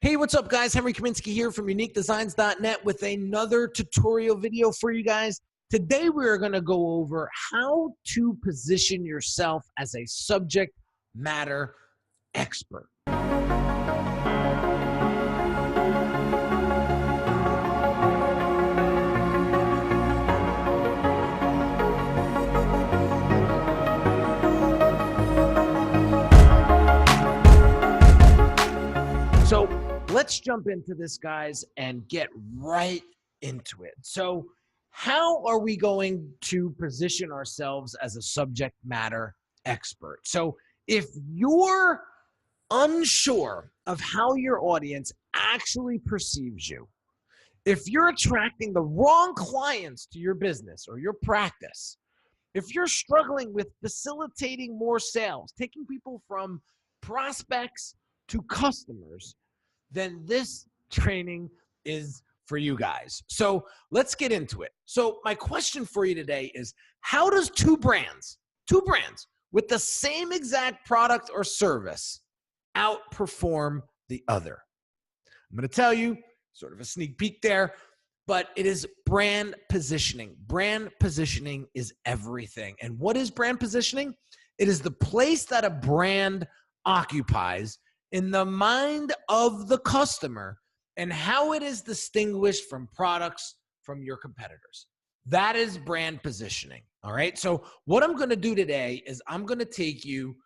Hey, what's up, guys? Henry Kaminski here from uniquedesigns.net with another tutorial video for you guys. Today, we're going to go over how to position yourself as a subject matter expert. So let's jump into this, guys, and get right into it. So how are we going to position ourselves as a subject matter expert? So if you're unsure of how your audience actually perceives you, if you're attracting the wrong clients to your business or your practice, if you're struggling with facilitating more sales, taking people from prospects to customers, then this training is for you guys. So let's get into it. So my question for you today is, how does two brands with the same exact product or service outperform the other? I'm going to tell you, sort of a sneak peek there, but it is brand positioning. Brand positioning is everything. And what is brand positioning? It is the place that a brand occupies in the mind of the customer and how it is distinguished from products from your competitors. That is brand positioning, all right? So what I'm gonna do today is I'm gonna take you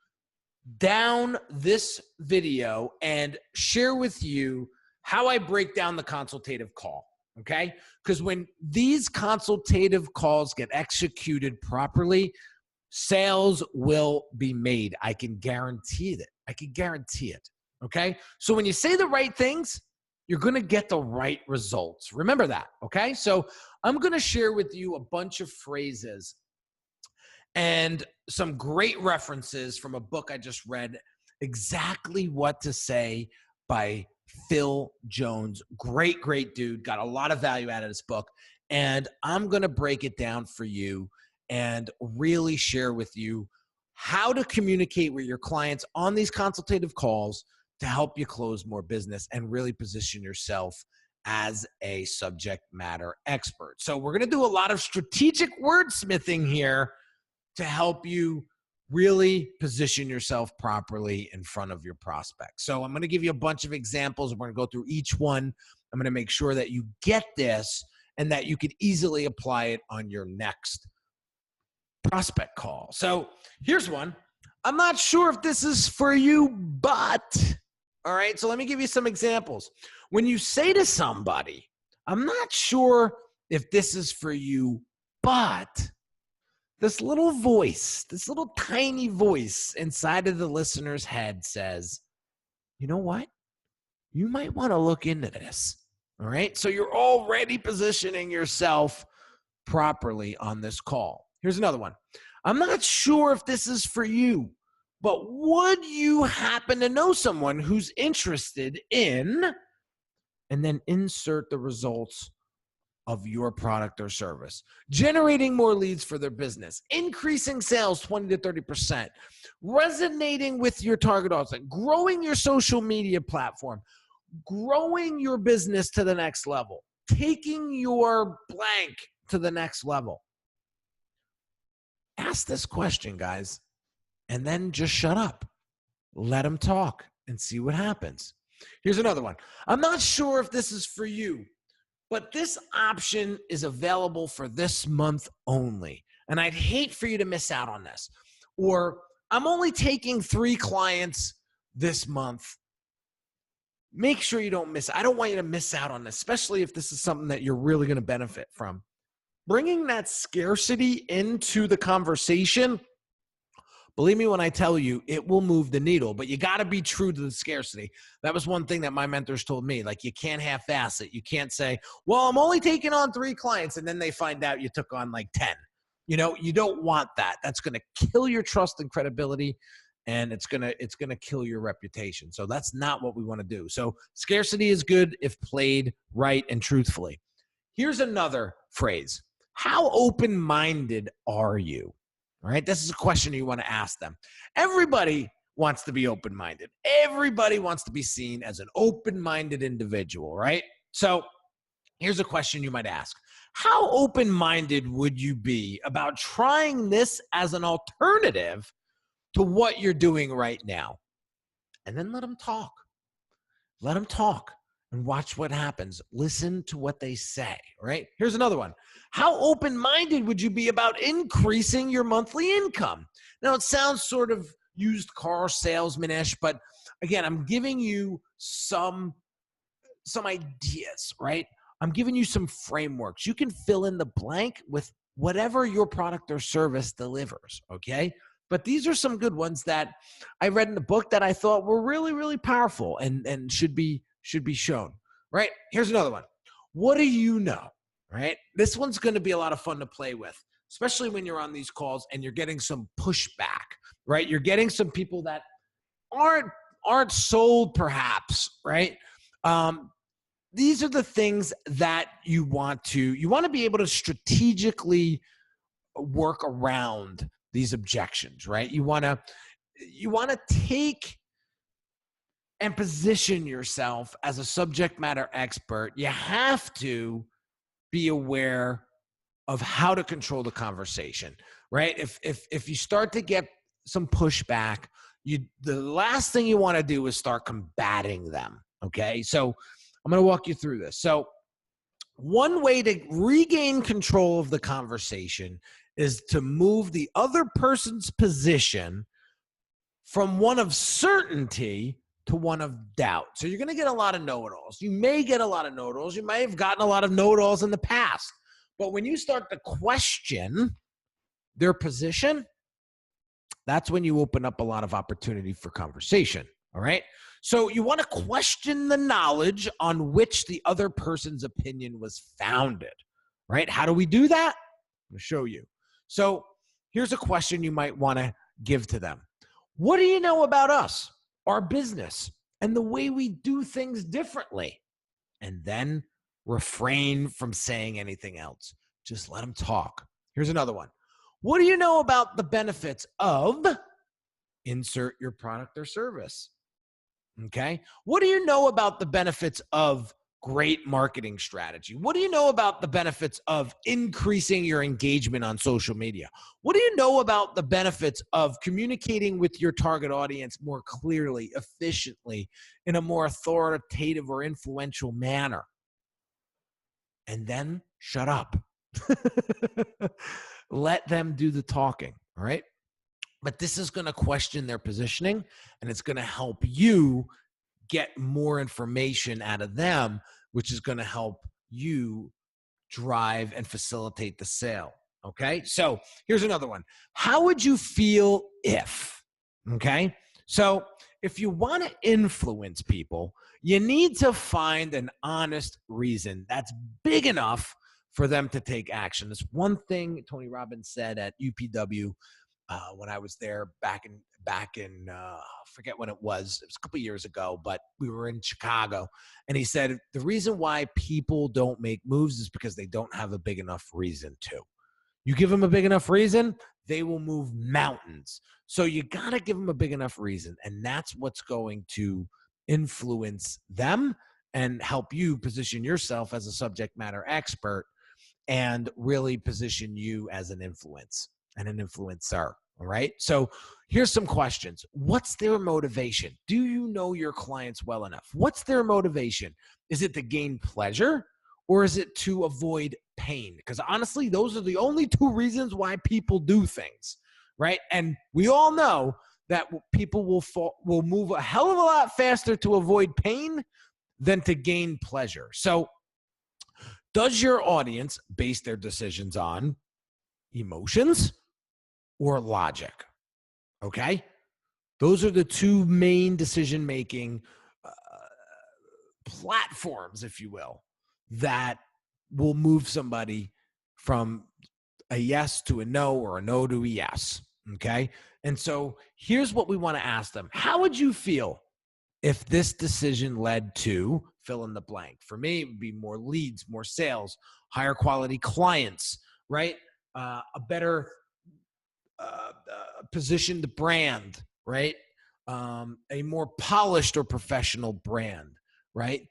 down this video and share with you how I break down the consultative call, okay? Because when these consultative calls get executed properly, sales will be made. I can guarantee it. I can guarantee it. Okay. So when you say the right things, you're going to get the right results. Remember that. Okay. So I'm going to share with you a bunch of phrases and some great references from a book I just read, Exactly What to Say by Phil Jones. Great, great dude. Got a lot of value out of this book. And I'm going to break it down for you and really share with you how to communicate with your clients on these consultative calls to help you close more business and really position yourself as a subject matter expert. So we're going to do a lot of strategic wordsmithing here to help you really position yourself properly in front of your prospects. So I'm going to give you a bunch of examples. We're going to go through each one. I'm going to make sure that you get this and that you could easily apply it on your next prospect call. So here's one. I'm not sure if this is for you, but... All right, so let me give you some examples. When you say to somebody, I'm not sure if this is for you, but this little voice, this little tiny voice inside of the listener's head says, you know what? You might want to look into this. All right, so you're already positioning yourself properly on this call. Here's another one. I'm not sure if this is for you, but would you happen to know someone who's interested in, and then insert the results of your product or service, generating more leads for their business, increasing sales 20 to 30%, resonating with your target audience, growing your social media platform, growing your business to the next level, taking your blank to the next level. Ask this question, guys. And then just shut up. Let them talk and see what happens. Here's another one. I'm not sure if this is for you, but this option is available for this month only. And I'd hate for you to miss out on this. Or I'm only taking 3 clients this month. Make sure you don't miss. I don't want you to miss out on this, especially if this is something that you're really going to benefit from. Bringing that scarcity into the conversation, believe me when I tell you, it will move the needle, but you got to be true to the scarcity. That was one thing that my mentors told me. Like, you can't half-ass it. You can't say, well, I'm only taking on 3 clients, and then they find out you took on like 10. You know, you don't want that. That's going to kill your trust and credibility, and it's going to kill your reputation. So that's not what we want to do. So scarcity is good if played right and truthfully. Here's another phrase. How open-minded are you? All right, this is a question you want to ask them. Everybody wants to be open-minded. Everybody wants to be seen as an open-minded individual, right? So here's a question you might ask. How open-minded would you be about trying this as an alternative to what you're doing right now? And then let them talk. Let them talk and watch what happens. Listen to what they say, right? Here's another one. How open-minded would you be about increasing your monthly income? Now, it sounds sort of used car salesman-ish, but again, I'm giving you some ideas, right? I'm giving you some frameworks. You can fill in the blank with whatever your product or service delivers, okay? But these are some good ones that I read in the book that I thought were really, really powerful and should be shown, right? Here's another one. What do you know, right? This one's going to be a lot of fun to play with, especially when you're on these calls and you're getting some pushback, right? You're getting some people that aren't sold perhaps, right? These are the things that you want to be able to strategically work around these objections, right? You want to take and position yourself as a subject matter expert. You have to be aware of how to control the conversation, right? If you start to get some pushback, the last thing you want to do is start combating them, okay? So I'm going to walk you through this. So one way to regain control of the conversation is to move the other person's position from one of certainty to one of doubt. So you're going to get a lot of know-it-alls. You may get a lot of know-it-alls. You may have gotten a lot of know-it-alls in the past. But when you start to question their position, that's when you open up a lot of opportunity for conversation, all right? So you want to question the knowledge on which the other person's opinion was founded, right? How do we do that? I'm going to show you. So here's a question you might want to give to them. What do you know about us, our business, and the way we do things differently? And then refrain from saying anything else. Just let them talk. Here's another one. What do you know about the benefits of insert your product or service? Okay. What do you know about the benefits of great marketing strategy? What do you know about the benefits of increasing your engagement on social media? What do you know about the benefits of communicating with your target audience more clearly, efficiently, in a more authoritative or influential manner? And then shut up. Let them do the talking, all right? But this is going to question their positioning, and it's going to help you get more information out of them, which is going to help you drive and facilitate the sale. Okay. So here's another one. How would you feel if, okay? So if you want to influence people, you need to find an honest reason that's big enough for them to take action. This one thing Tony Robbins said at UPW when I was there back in I forget when it was a couple of years ago, but we were in Chicago, and he said the reason why people don't make moves is because they don't have a big enough reason to. You give them a big enough reason, they will move mountains. So you got to give them a big enough reason, and that's what's going to influence them and help you position yourself as a subject matter expert and really position you as an influence and an influencer. All right. So here's some questions. What's their motivation? Do you know your clients well enough? What's their motivation? Is it to gain pleasure or is it to avoid pain? Because honestly, those are the only two reasons why people do things, right? And we all know that people will move a hell of a lot faster to avoid pain than to gain pleasure. So does your audience base their decisions on emotions or logic? Okay. Those are the two main decision-making platforms, if you will, that will move somebody from a yes to a no or a no to a yes. Okay. And so here's what we want to ask them. How would you feel if this decision led to fill in the blank? For me, it would be more leads, more sales, higher quality clients, right? A better positioned brand, right? a more polished or professional brand, right?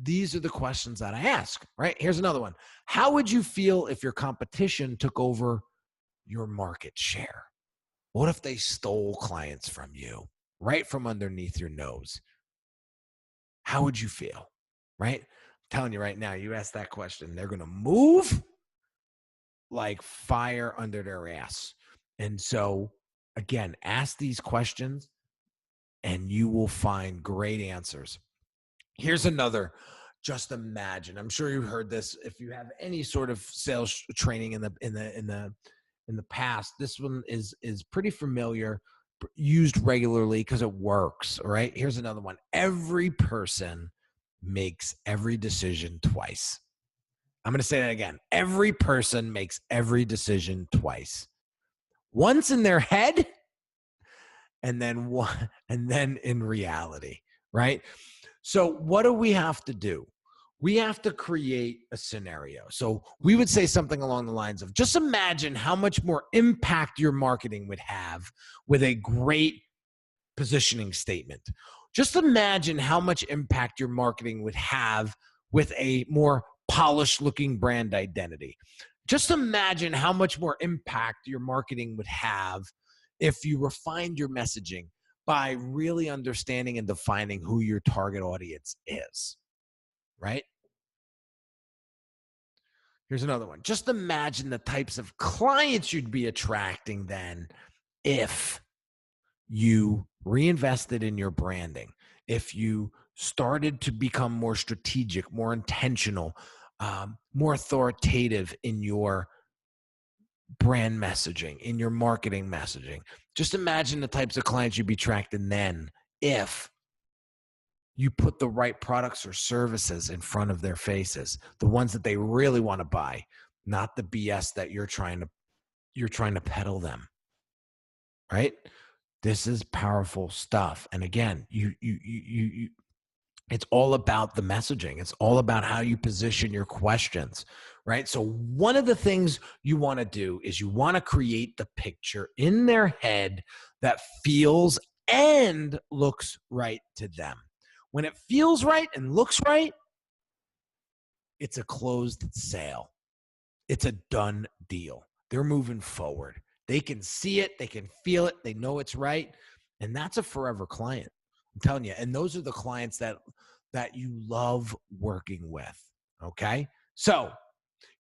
These are the questions that I ask, right? Here's another one. How would you feel if your competition took over your market share? What if they stole clients from you right from underneath your nose? How would you feel, right? I'm telling you right now, you ask that question, they're going to move like fire under their ass. And so, again, ask these questions and you will find great answers. Here's another. Just imagine. I'm sure you've heard this. If you have any sort of sales training in the past, this one is pretty familiar, used regularly because it works. All right. Here's another one. Every person makes every decision twice. I'm going to say that again. Every person makes every decision twice. Once in their head, and then in reality, right? So what do we have to do? We have to create a scenario. So we would say something along the lines of, just imagine how much more impact your marketing would have with a great positioning statement. Just imagine how much impact your marketing would have with a more polished looking brand identity. Just imagine how much more impact your marketing would have if you refined your messaging by really understanding and defining who your target audience is, right? Here's another one. Just imagine the types of clients you'd be attracting then if you reinvested in your branding, if you started to become more strategic, more intentional, more authoritative in your brand messaging, in your marketing messaging. Just imagine the types of clients you'd be attracting then if you put the right products or services in front of their faces, the ones that they really want to buy, not the BS that you're trying to peddle them, right? This is powerful stuff. And again, it's all about the messaging. It's all about how you position your questions, right? So one of the things you want to do is you want to create the picture in their head that feels and looks right to them. When it feels right and looks right, it's a closed sale. It's a done deal. They're moving forward. They can see it. They can feel it. They know it's right. And that's a forever client. I'm telling you. And those are the clients that you love working with. Okay. So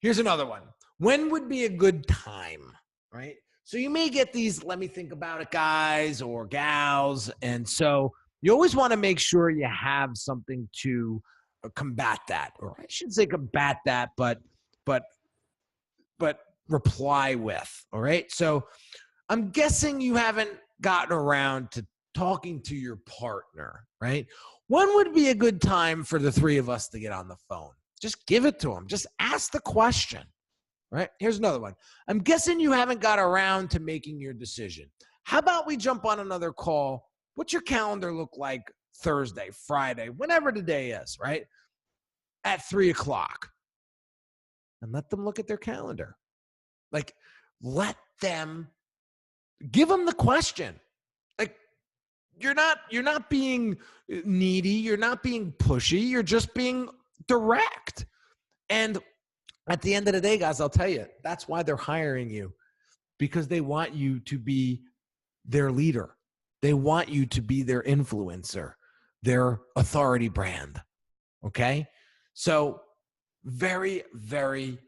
here's another one. When would be a good time, right? So you may get these, let me think about it, guys or gals. And so you always want to make sure you have something to combat that, or I should say combat that, but reply with. All right. So I'm guessing you haven't gotten around to talking to your partner, right? When would be a good time for the three of us to get on the phone? Just give it to them. Just ask the question, right? Here's another one. I'm guessing you haven't got around to making your decision. How about we jump on another call? What's your calendar look like Thursday, Friday, whenever the day is, right? At 3:00. And let them look at their calendar. Like, give them the question. Like, you're not being needy. You're not being pushy. You're just being direct. And at the end of the day, guys, I'll tell you, that's why they're hiring you, because they want you to be their leader. They want you to be their influencer, their authority brand. Okay. So very, very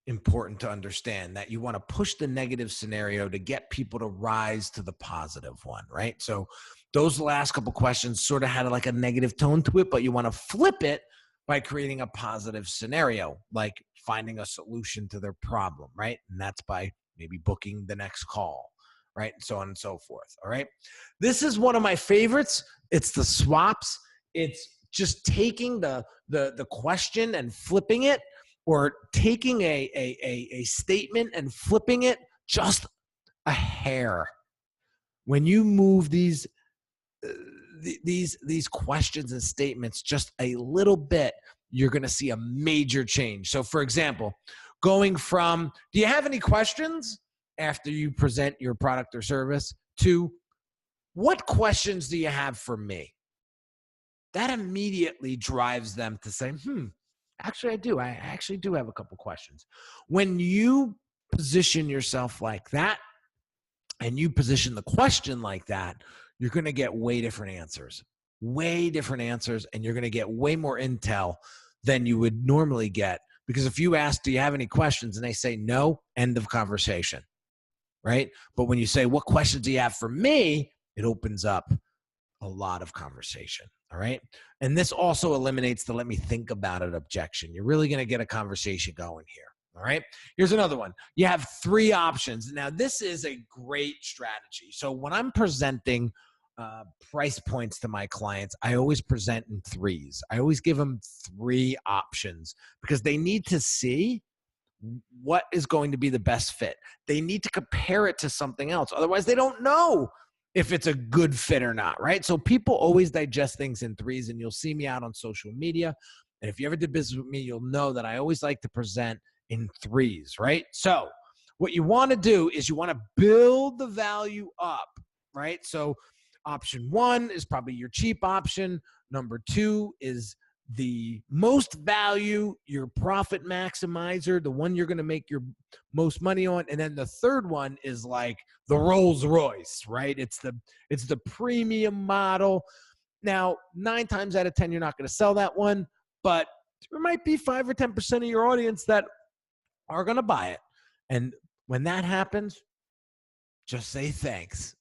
important to understand that you want to push the negative scenario to get people to rise to the positive one, right? So those last couple questions sort of had like a negative tone to it, but you want to flip it by creating a positive scenario, like finding a solution to their problem, right? And that's by maybe booking the next call, right? And so on and so forth, all right? This is one of my favorites. It's the swaps. It's just taking the question and flipping it, or taking a statement and flipping it just a hair. When you move these questions and statements just a little bit, you're going to see a major change. So for example, going from, do you have any questions, after you present your product or service, to, What questions do you have for me? That immediately drives them to say, actually, I do. I actually do have a couple questions. When you position yourself like that and you position the question like that, you're going to get way different answers, and you're going to get way more intel than you would normally get. Because if you ask, do you have any questions? And they say no, end of conversation, right? But when you say, what questions do you have for me? It opens up a lot of conversation. All right. And this also eliminates the let me think about it objection. You're really going to get a conversation going here. All right. Here's another one. You have 3 options. Now, this is a great strategy. So when I'm presenting price points to my clients, I always present in 3s. I always give them 3 options because they need to see what is going to be the best fit. They need to compare it to something else. Otherwise, they don't know if it's a good fit or not, right? So people always digest things in 3s, and you'll see me out on social media. And if you ever did business with me, you'll know that I always like to present in 3s, right? So what you want to do is you want to build the value up, right? So option 1 is probably your cheap option. Number 2 is the most value, your profit maximizer, the one you're going to make your most money on. And then the third one is like the Rolls Royce, right? It's the premium model. Now, 9 times out of 10, you're not going to sell that one, but there might be 5 or 10% of your audience that are going to buy it. And when that happens, just say thanks.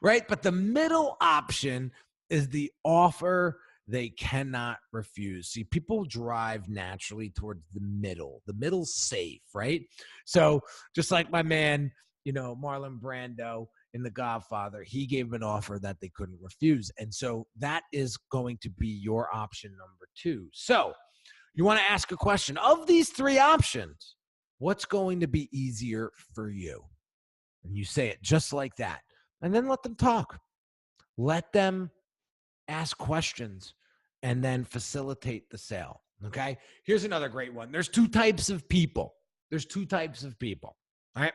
Right? But the middle option is the offer they cannot refuse. See, people drive naturally towards the middle. The middle's safe, right? So just like my man, Marlon Brando in The Godfather, he gave an offer that they couldn't refuse. And so that is going to be your option number 2. So you want to ask a question. Of these 3 options, what's going to be easier for you? And you say it just like that. And then let them talk. Let them ask questions and then facilitate the sale. Okay. Here's another great one. There's 2 types of people. All right.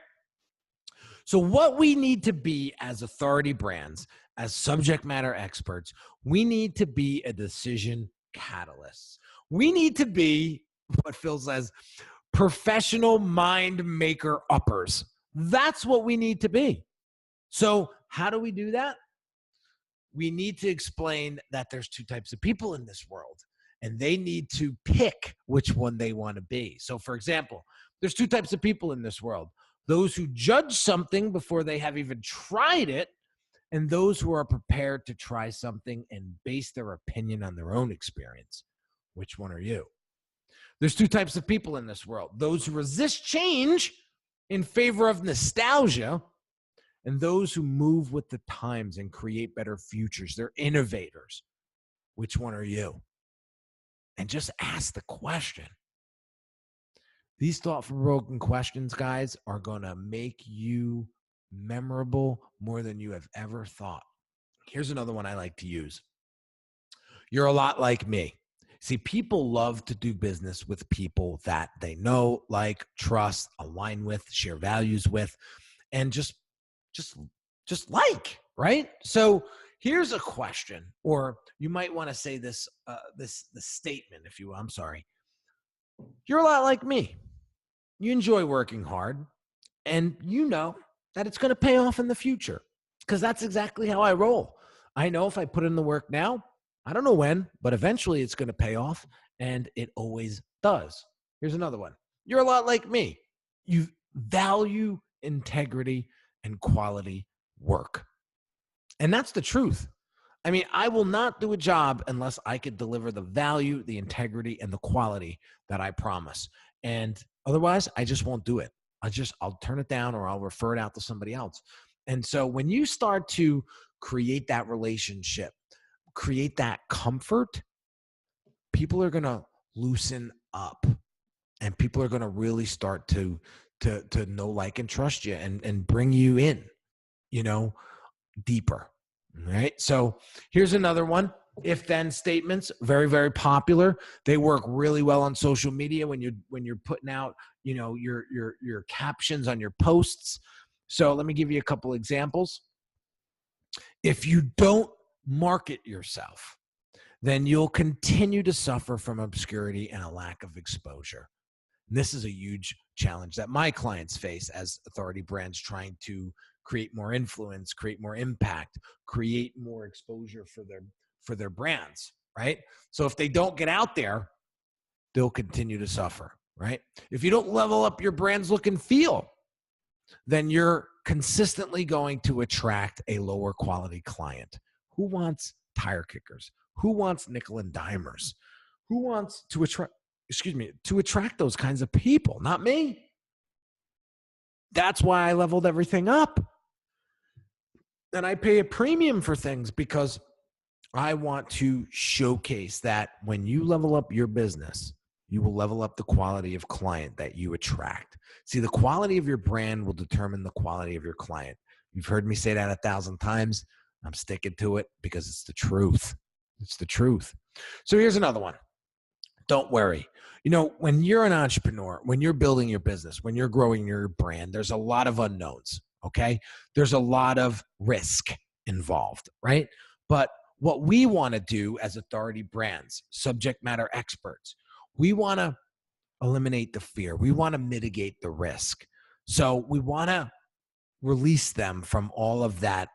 So what we need to be as authority brands, as subject matter experts, we need to be a decision catalyst. We need to be what Phil says, professional mind maker uppers. That's what we need to be. So how do we do that? We need to explain that there's 2 types of people in this world, and they need to pick which one they want to be. So for example, there's 2 types of people in this world: those who judge something before they have even tried it, and those who are prepared to try something and base their opinion on their own experience. Which one are you? There's 2 types of people in this world: those who resist change in favor of nostalgia, and those who move with the times and create better futures. They're innovators. Which one are you? And just ask the question. These thought-provoking questions, guys, are going to make you memorable more than you have ever thought. Here's another one I like to use. You're a lot like me. See, people love to do business with people that they know, like, trust, align with, share values with, and just like, right? So here's a question, or you might want to say this statement, if you will. I'm sorry. You're a lot like me. You enjoy working hard, and you know that it's going to pay off in the future, because that's exactly how I roll. I know if I put in the work now, I don't know when, but eventually it's going to pay off, and it always does. Here's another one. You're a lot like me. You value integrity and quality work. And that's the truth. I mean, I will not do a job unless I could deliver the value, the integrity, and the quality that I promise. And otherwise, I just won't do it. I'll turn it down, or I'll refer it out to somebody else. And so when you start to create that relationship, create that comfort, people are going to loosen up, and people are going to really start to know, like, and trust you, and bring you in, deeper. All right. So here's another one. If then statements, very, very popular. They work really well on social media when you're putting out, your captions on your posts. So let me give you a couple examples. If you don't market yourself, then you'll continue to suffer from obscurity and a lack of exposure. And this is a huge challenge that my clients face as authority brands trying to create more influence, create more impact, create more exposure for their brands, right? So if they don't get out there, they'll continue to suffer, right? If you don't level up your brand's look and feel, then you're consistently going to attract a lower quality client. Who wants tire kickers? Who wants nickel and dimers? Who wants to attract those kinds of people? Not me. That's why I leveled everything up. And I pay a premium for things because I want to showcase that when you level up your business, you will level up the quality of client that you attract. See, the quality of your brand will determine the quality of your client. You've heard me say that 1,000 times. I'm sticking to it because it's the truth. It's the truth. So here's another one. Don't worry. You know, when you're an entrepreneur, when you're building your business, when you're growing your brand, there's a lot of unknowns, okay? There's a lot of risk involved, right? But what we want to do as authority brands, subject matter experts, we want to eliminate the fear. We want to mitigate the risk. So we want to release them from all of that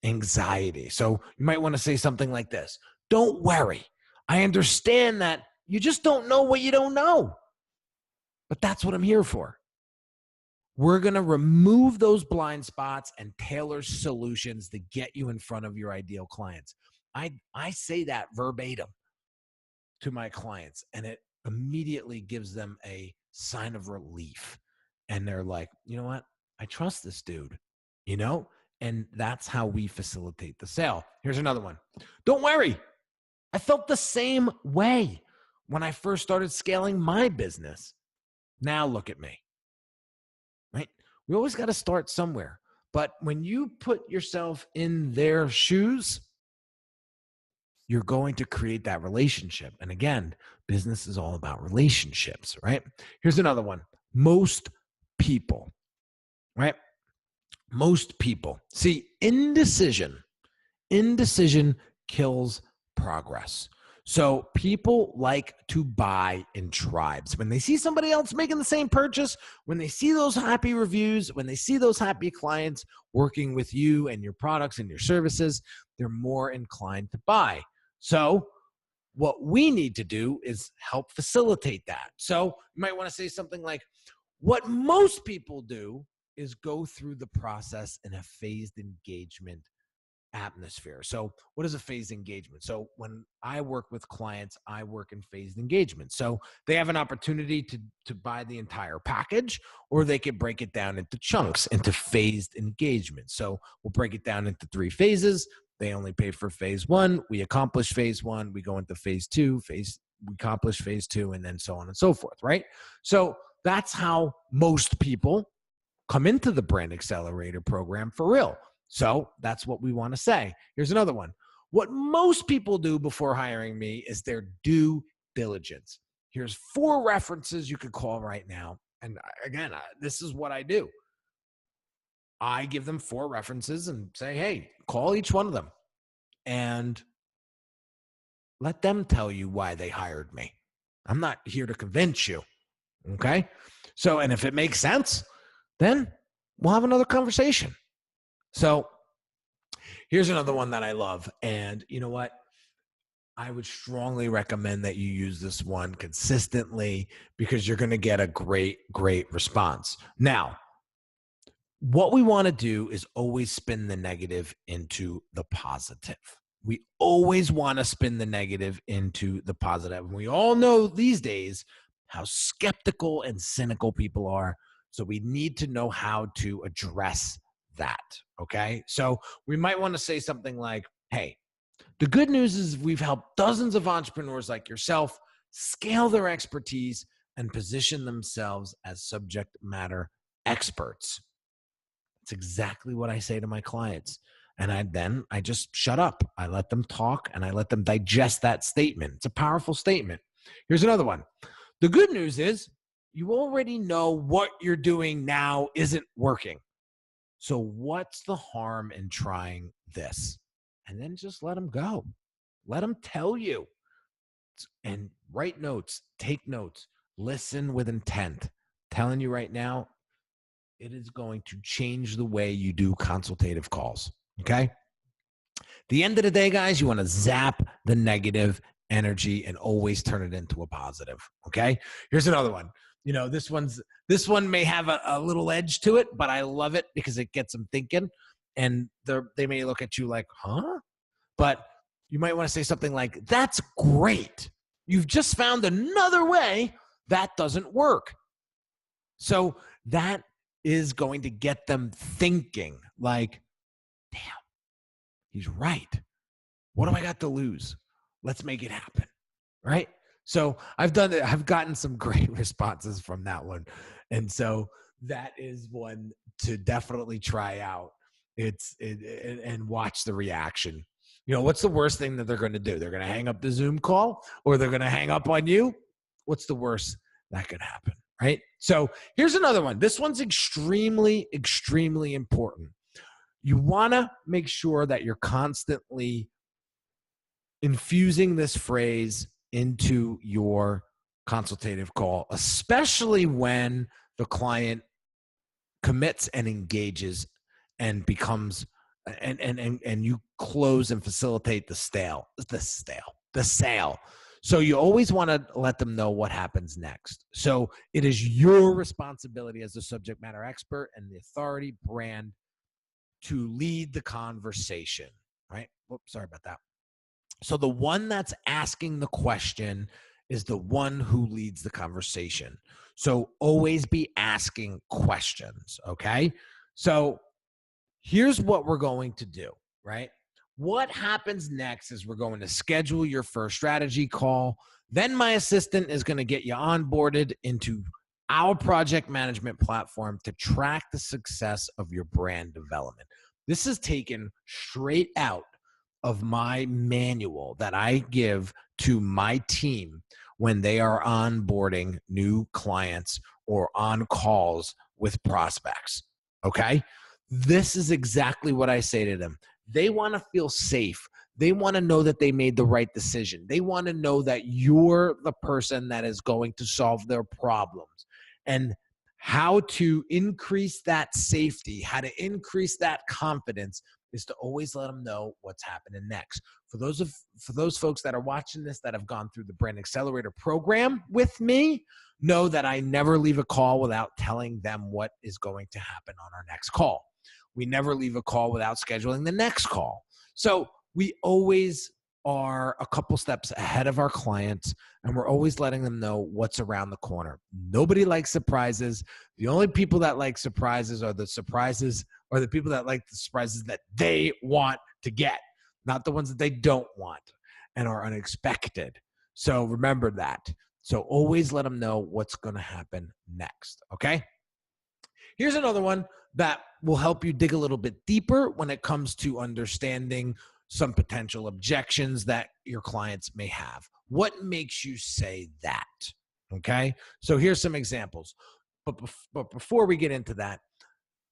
anxiety. So you might want to say something like this. Don't worry. I understand that you just don't know what you don't know. But that's what I'm here for. We're going to remove those blind spots and tailor solutions to get you in front of your ideal clients. I say that verbatim to my clients, and it immediately gives them a sign of relief. And they're like, you know what? I trust this dude, you know? And that's how we facilitate the sale. Here's another one. Don't worry. I felt the same way when I first started scaling my business. Now look at me, right? We always got to start somewhere. But when you put yourself in their shoes, you're going to create that relationship. And again, business is all about relationships, right? Here's another one. Most people, right? Most people. See, indecision kills progress. So people like to buy in tribes. When they see somebody else making the same purchase, when they see those happy reviews, when they see those happy clients working with you and your products and your services, they're more inclined to buy. So what we need to do is help facilitate that. So you might want to say something like, what most people do is go through the process in a phased engagement atmosphere. So what is a phased engagement? So when I work with clients, I work in phased engagement. So they have an opportunity to buy the entire package, or they could break it down into chunks, into phased engagement. So we'll break it down into 3 phases. They only pay for phase 1. We accomplish phase 1. We go into phase 2, we accomplish phase 2, and then so on and so forth, right? So that's how most people come into the Brand Accelerator program for real. So that's what we want to say. Here's another one. What most people do before hiring me is their due diligence. Here's 4 references you could call right now. And again, this is what I do. I give them 4 references and say, hey, call each one of them and let them tell you why they hired me. I'm not here to convince you. Okay? So, and if it makes sense, then we'll have another conversation. So here's another one that I love. And you know what? I would strongly recommend that you use this one consistently because you're going to get a great response. Now, what we want to do is always spin the negative into the positive. We always want to spin the negative into the positive. And we all know these days how skeptical and cynical people are. So we need to know how to address that. Okay. So we might want to say something like, hey, the good news is we've helped dozens of entrepreneurs like yourself scale their expertise and position themselves as subject matter experts. That's exactly what I say to my clients. And I just shut up. I let them talk and I let them digest that statement. It's a powerful statement. Here's another one. The good news is you already know what you're doing now isn't working. So what's the harm in trying this? and then just let them go. Let them tell you, and write notes, take notes, listen with intent. Telling you right now, it is going to change the way you do consultative calls. Okay. The end of the day, guys, you want to zap the negative energy and always turn it into a positive. Okay. Here's another one. This one may have a little edge to it, but I love it because it gets them thinking, and they may look at you like, huh? But you might want to say something like, that's great. You've just found another way that doesn't work. So that is going to get them thinking like, damn, he's right. What do I got to lose? Let's make it happen. Right? So I've gotten some great responses from that one. And so that is one to definitely try out. And watch the reaction. What's the worst thing that they're going to do? They're going to hang up the Zoom call, or they're going to hang up on you. What's the worst that could happen? Right? So here's another one. This one's extremely, extremely important. You want to make sure that you're constantly infusing this phrase into your consultative call, especially when the client commits and engages and becomes and you close and facilitate the sale. So you always want to let them know what happens next. So it is your responsibility as the subject matter expert and the authority brand to lead the conversation, right? Oops, sorry about that. So the one that's asking the question is the one who leads the conversation. So always be asking questions, okay? So here's what we're going to do, right? What happens next is we're going to schedule your first strategy call. Then my assistant is going to get you onboarded into our project management platform to track the success of your brand development. This is taken straight out of my manual that I give to my team when they are onboarding new clients or on calls with prospects. Okay? This is exactly what I say to them. They want to feel safe. They want to know that they made the right decision. They want to know that you're the person that is going to solve their problems. And how to increase that safety, how to increase that confidence is to always let them know what's happening next. For those folks that are watching this that have gone through the Brand Accelerator program with me, know that I never leave a call without telling them what is going to happen on our next call. We never leave a call without scheduling the next call. So we always are a couple steps ahead of our clients, and we're always letting them know what's around the corner. Nobody likes surprises. The only people that like surprises are the people that like the surprises that they want to get, not the ones that they don't want and are unexpected. So remember that. So always let them know what's going to happen next. Okay. Here's another one that will help you dig a little bit deeper when it comes to understanding some potential objections that your clients may have. What makes you say that? Okay. So here's some examples. But before we get into that,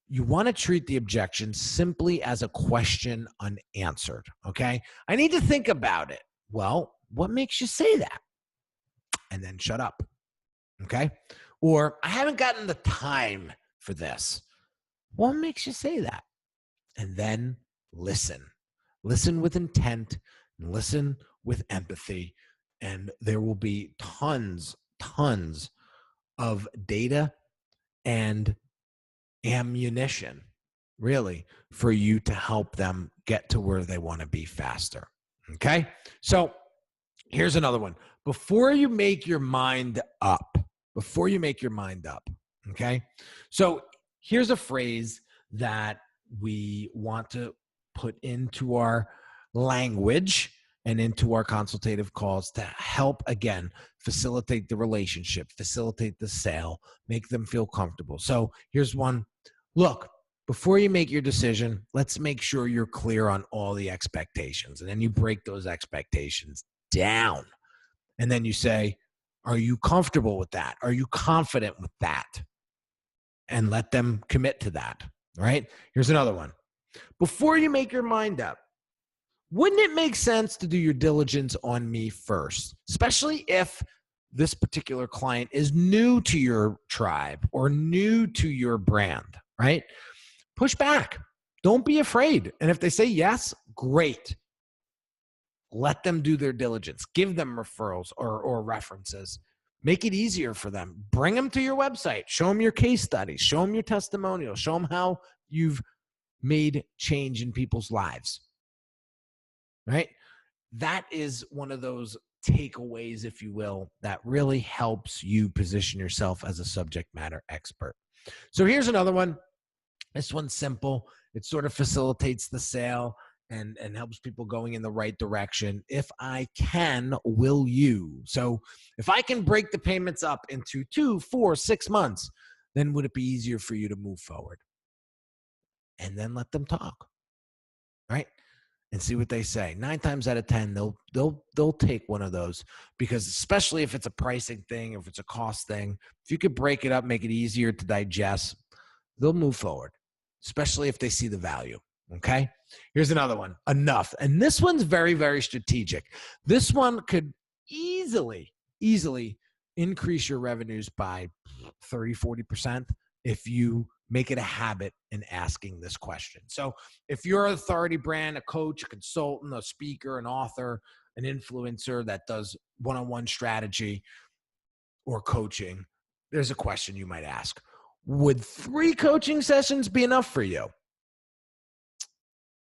you want to treat the objection simply as a question unanswered. Okay. I need to think about it. Well, what makes you say that? And then shut up. Okay. Or I haven't gotten the time for this. What makes you say that? And then listen. Listen with intent and listen with empathy. And there will be tons of data and ammunition, really, for you to help them get to where they want to be faster. Okay? So here's another one. Before you make your mind up, okay? So here's a phrase that we want to put into our language and into our consultative calls to help, again, facilitate the relationship, facilitate the sale, make them feel comfortable. So here's one. Look, before you make your decision, let's make sure you're clear on all the expectations. And then you break those expectations down. And then you say, are you comfortable with that? Are you confident with that? And let them commit to that, right? Here's another one. Before you make your mind up, wouldn't it make sense to do your diligence on me first, especially if this particular client is new to your tribe or new to your brand, right? Push back. Don't be afraid. And if they say yes, great. Let them do their diligence. Give them referrals or references. Make it easier for them. Bring them to your website. Show them your case studies. Show them your testimonials. Show them how you've made change in people's lives, right? That is one of those takeaways, if you will, that really helps you position yourself as a subject matter expert. So here's another one. This one's simple. It sort of facilitates the sale and helps people going in the right direction. If I can, will you? So if I can break the payments up into 2, 4, 6 months, then would it be easier for you to move forward? And then let them talk, right? And see what they say. 9 times out of 10, they'll take one of those, because especially if it's a pricing thing, if it's a cost thing, if you could break it up, make it easier to digest, they'll move forward, especially if they see the value. Okay. Here's another one. Enough. And this one's very, very strategic. This one could easily increase your revenues by 30, 40% if you make it a habit in asking this question. So if you're an authority brand, a coach, a consultant, a speaker, an author, an influencer that does one-on-one strategy or coaching, there's a question you might ask. Would 3 coaching sessions be enough for you?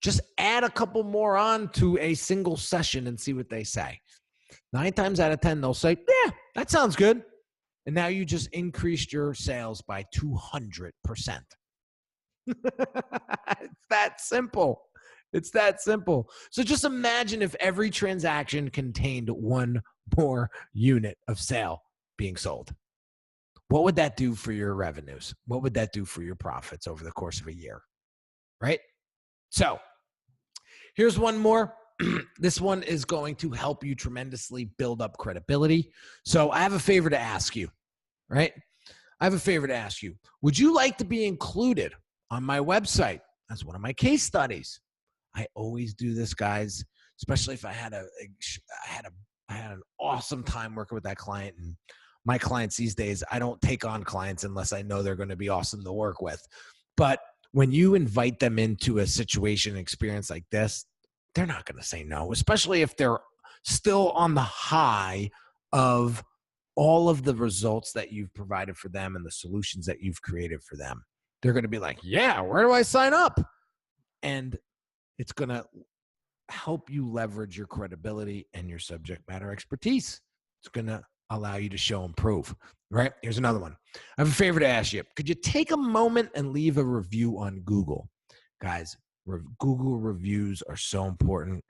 Just add a couple more on to a single session and see what they say. 9 times out of 10, they'll say, yeah, that sounds good. And now you just increased your sales by 200%. It's that simple. It's that simple. So just imagine if every transaction contained 1 more unit of sale being sold. What would that do for your revenues? What would that do for your profits over the course of a year? Right? So here's one more. This one is going to help you tremendously build up credibility. So I have a favor to ask you, right? I have a favor to ask you. Would you like to be included on my website as one of my case studies? I always do this, guys, especially if I had an awesome time working with that client. And my clients these days, I don't take on clients unless I know they're going to be awesome to work with. But when you invite them into a situation, experience like this, they're not going to say no, especially if they're still on the high of all of the results that you've provided for them and the solutions that you've created for them. They're going to be like, yeah, where do I sign up? And it's going to help you leverage your credibility and your subject matter expertise. It's going to allow you to show and prove, right? Here's another one. I have a favor to ask you. Could you take a moment and leave a review on Google? Guys, Google reviews are so important.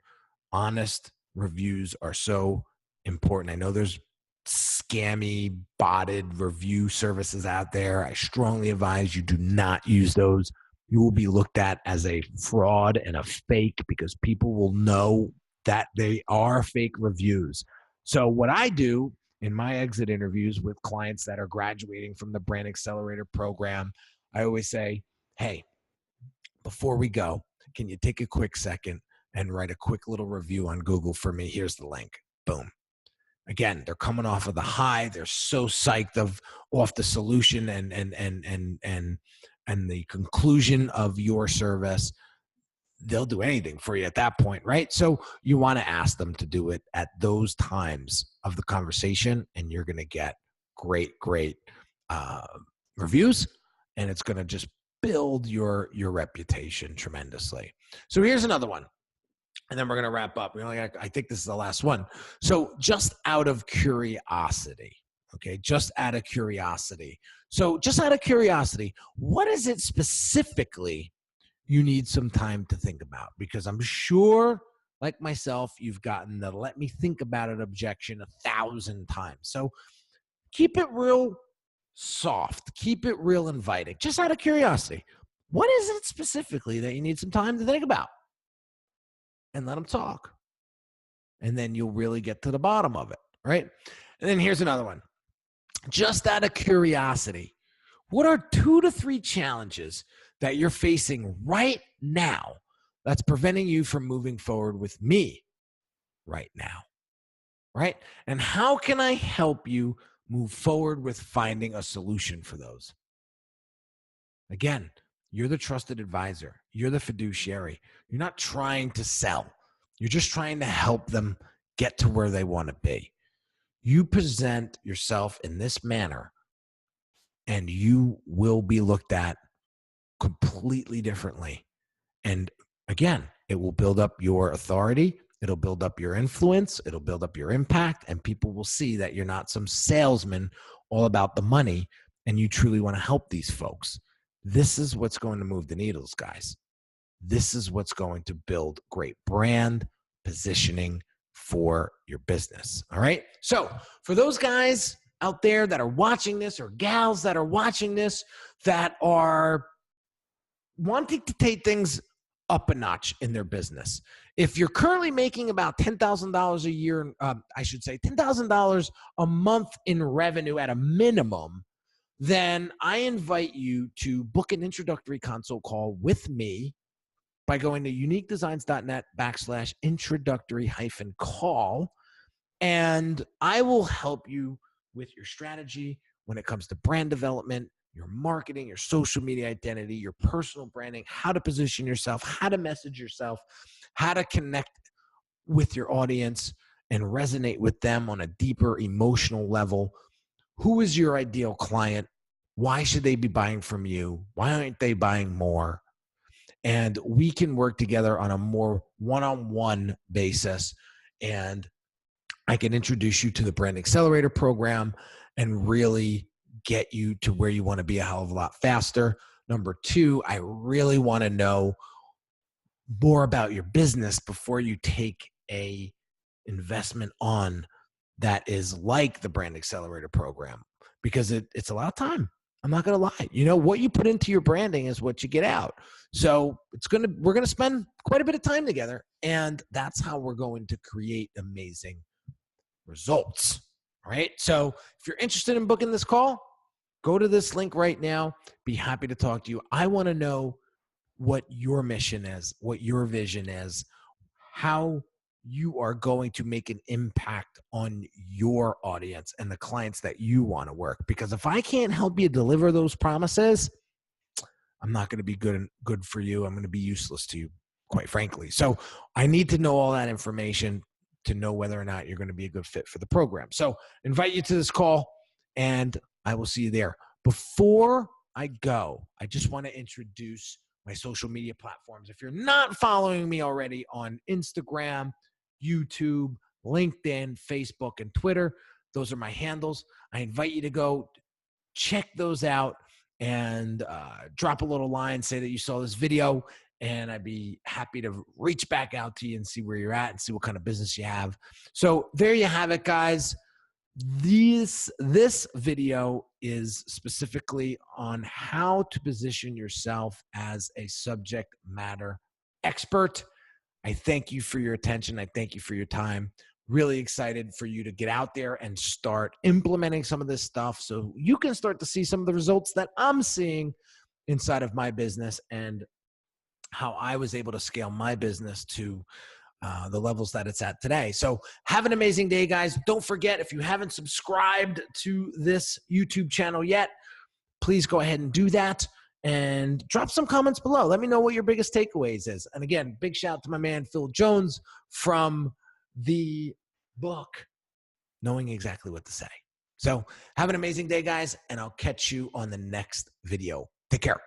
Honest reviews are so important. I know there's scammy, botted review services out there. I strongly advise you do not use those. You will be looked at as a fraud and a fake, because people will know that they are fake reviews. So what I do in my exit interviews with clients that are graduating from the Brand Accelerator program, I always say, hey, before we go, can you take a quick second and write a quick little review on Google for me? Here's the link. Boom. Again, they're coming off of the high. They're so psyched off the solution and the conclusion of your service. They'll do anything for you at that point, right? So you want to ask them to do it at those times of the conversation, and you're going to get great reviews, and it's going to just build your reputation tremendously. So here's another one, and then we're going to wrap up. I think this is the last one. So just out of curiosity, okay, just out of curiosity. So just out of curiosity, what is it specifically you need some time to think about? Because I'm sure, like myself, you've gotten the let me think about it objection 1,000 times. So keep it real soft. Keep it real inviting. Just out of curiosity, what is it specifically that you need some time to think about? And let them talk. And then you'll really get to the bottom of it, right? And then here's another one. Just out of curiosity, what are 2 to 3 challenges that you're facing right now that's preventing you from moving forward with me right now? Right? And how can I help you move forward with finding a solution for those? Again, you're the trusted advisor. You're the fiduciary. You're not trying to sell. You're just trying to help them get to where they want to be. You present yourself in this manner, and you will be looked at completely differently. And again, it will build up your authority. It'll build up your influence. It'll build up your impact. And people will see that you're not some salesman all about the money, and you truly want to help these folks. This is what's going to move the needles, guys. This is what's going to build great brand positioning for your business. All right. So for those guys out there that are watching this, or gals that are watching this, that are wanting to take things up a notch in their business. If you're currently making about $10,000 a year, I should say $10,000 a month in revenue at a minimum, then I invite you to book an introductory consult call with me by going to uniquedesigns.net/introductory-call. And I will help you with your strategy when it comes to brand development, your marketing, your social media identity, your personal branding, how to position yourself, how to message yourself, how to connect with your audience and resonate with them on a deeper emotional level. Who is your ideal client? Why should they be buying from you? Why aren't they buying more? And we can work together on a more one-on-one basis. And I can introduce you to the Brand Accelerator program and really get you to where you want to be a hell of a lot faster. Number two, I really want to know more about your business before you take a investment on that is like the Brand Accelerator program, because it's a lot of time. I'm not going to lie. You know, what you put into your branding is what you get out. So we're going to spend quite a bit of time together, and that's how we're going to create amazing results. All right. So if you're interested in booking this call, go to this link right now. Be happy to talk to you. I want to know what your mission is, what your vision is, how you are going to make an impact on your audience and the clients that you want to work. Because if I can't help you deliver those promises, I'm not going to be good for you. I'm going to be useless to you, quite frankly. So I need to know all that information to know whether or not you're going to be a good fit for the program. So invite you to this call, and I will see you there. Before I go, I just want to introduce my social media platforms. If you're not following me already on Instagram, YouTube, LinkedIn, Facebook, and Twitter, those are my handles. I invite you to go check those out and drop a little line, say that you saw this video, and I'd be happy to reach back out to you and see where you're at and see what kind of business you have. So there you have it, guys. This video is specifically on how to position yourself as a subject matter expert. I thank you for your attention. I thank you for your time. Really excited for you to get out there and start implementing some of this stuff so you can start to see some of the results that I'm seeing inside of my business and how I was able to scale my business to the levels that it's at today. So have an amazing day, guys. Don't forget, if you haven't subscribed to this YouTube channel yet, please go ahead and do that and drop some comments below. Let me know what your biggest takeaways is. And again, big shout out to my man, Phil Jones, from the book, Knowing Exactly What to Say. So have an amazing day, guys, and I'll catch you on the next video. Take care.